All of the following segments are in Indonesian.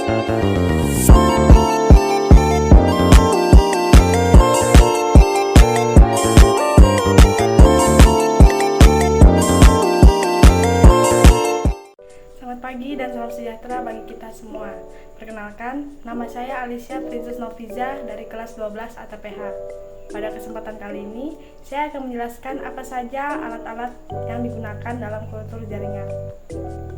Selamat pagi dan salam sejahtera bagi kita semua. Perkenalkan, nama saya Alicia Princess Noviza dari kelas 12 ATPH. Pada kesempatan kali ini, saya akan menjelaskan apa saja alat-alat yang digunakan dalam kultur jaringan.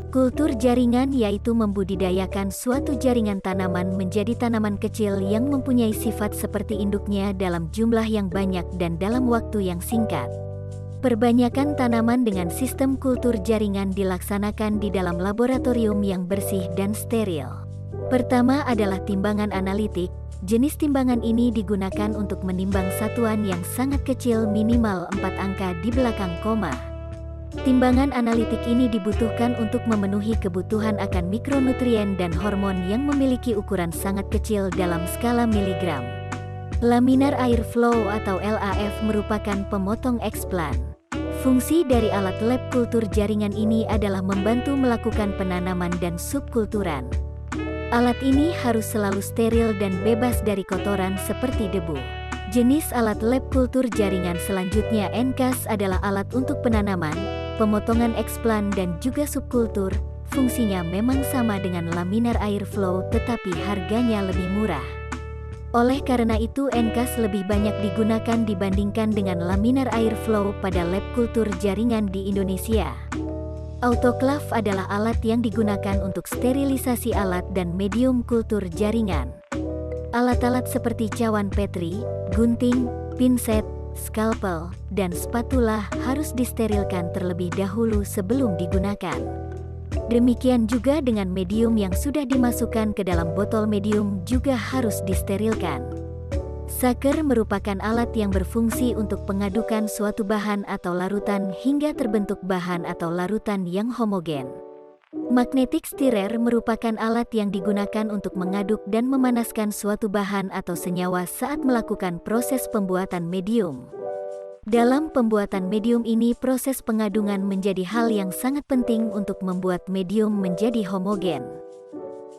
Kultur jaringan yaitu membudidayakan suatu jaringan tanaman menjadi tanaman kecil yang mempunyai sifat seperti induknya dalam jumlah yang banyak dan dalam waktu yang singkat. Perbanyakan tanaman dengan sistem kultur jaringan dilaksanakan di dalam laboratorium yang bersih dan steril. Pertama adalah timbangan analitik. Jenis timbangan ini digunakan untuk menimbang satuan yang sangat kecil minimal 4 angka di belakang koma. Timbangan analitik ini dibutuhkan untuk memenuhi kebutuhan akan mikronutrien dan hormon yang memiliki ukuran sangat kecil dalam skala miligram. Laminar Air Flow atau LAF merupakan pemotong eksplan. Fungsi dari alat lab kultur jaringan ini adalah membantu melakukan penanaman dan subkulturan. Alat ini harus selalu steril dan bebas dari kotoran seperti debu. Jenis alat lab kultur jaringan selanjutnya NCAS adalah alat untuk penanaman, pemotongan eksplan dan juga subkultur. Fungsinya memang sama dengan laminar air flow tetapi harganya lebih murah. Oleh karena itu NCAS lebih banyak digunakan dibandingkan dengan laminar air flow pada lab kultur jaringan di Indonesia. Autoclave adalah alat yang digunakan untuk sterilisasi alat dan medium kultur jaringan. Alat-alat seperti cawan Petri, gunting, pinset, skalpel, dan spatula harus disterilkan terlebih dahulu sebelum digunakan. Demikian juga dengan medium yang sudah dimasukkan ke dalam botol medium juga harus disterilkan. Saker merupakan alat yang berfungsi untuk pengadukan suatu bahan atau larutan hingga terbentuk bahan atau larutan yang homogen. Magnetic stirrer merupakan alat yang digunakan untuk mengaduk dan memanaskan suatu bahan atau senyawa saat melakukan proses pembuatan medium. Dalam pembuatan medium ini proses pengadungan menjadi hal yang sangat penting untuk membuat medium menjadi homogen.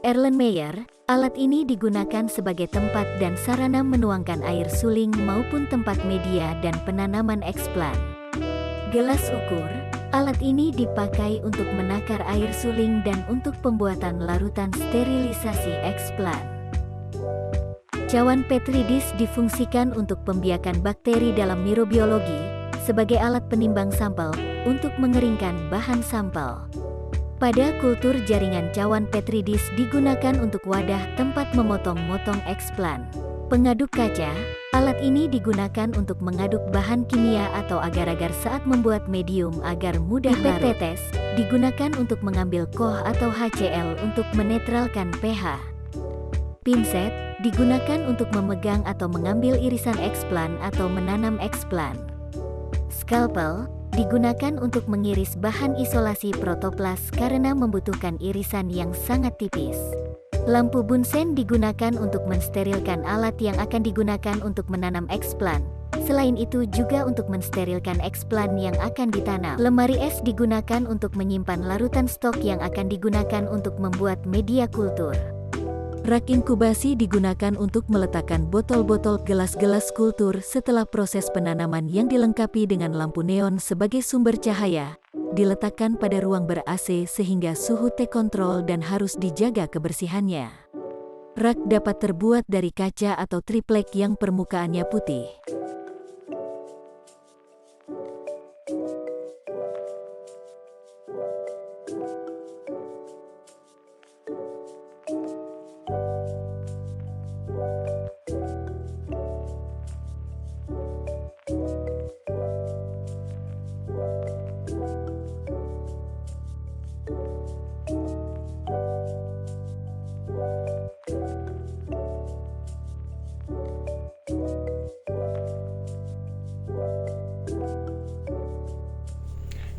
Erlenmeyer, alat ini digunakan sebagai tempat dan sarana menuangkan air suling maupun tempat media dan penanaman eksplan. Gelas ukur, alat ini dipakai untuk menakar air suling dan untuk pembuatan larutan sterilisasi eksplan. Cawan Petri dish difungsikan untuk pembiakan bakteri dalam mikrobiologi, sebagai alat penimbang sampel, untuk mengeringkan bahan sampel. Pada kultur jaringan cawan Petri dish digunakan untuk wadah tempat memotong-motong eksplan. Pengaduk kaca, alat ini digunakan untuk mengaduk bahan kimia atau agar-agar saat membuat medium agar mudah larut. Pipet tetes, digunakan untuk mengambil koh atau HCl untuk menetralkan pH. Pinset, digunakan untuk memegang atau mengambil irisan eksplan atau menanam eksplan. Skalpel, digunakan untuk mengiris bahan isolasi protoplas karena membutuhkan irisan yang sangat tipis. Lampu bunsen digunakan untuk mensterilkan alat yang akan digunakan untuk menanam eksplan. Selain itu juga untuk mensterilkan eksplan yang akan ditanam. Lemari es digunakan untuk menyimpan larutan stok yang akan digunakan untuk membuat media kultur. Rak inkubasi digunakan untuk meletakkan botol-botol gelas-gelas kultur setelah proses penanaman yang dilengkapi dengan lampu neon sebagai sumber cahaya, diletakkan pada ruang ber-AC sehingga suhu terkontrol dan harus dijaga kebersihannya. Rak dapat terbuat dari kaca atau triplek yang permukaannya putih.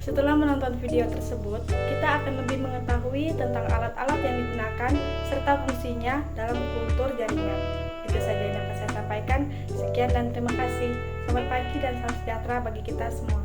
Setelah menonton video tersebut, kita akan lebih mengetahui tentang alat-alat yang digunakan serta fungsinya dalam kultur jaringan. Itu saja yang dapat saya sampaikan. Sekian dan terima kasih. Selamat pagi dan salam sejahtera bagi kita semua.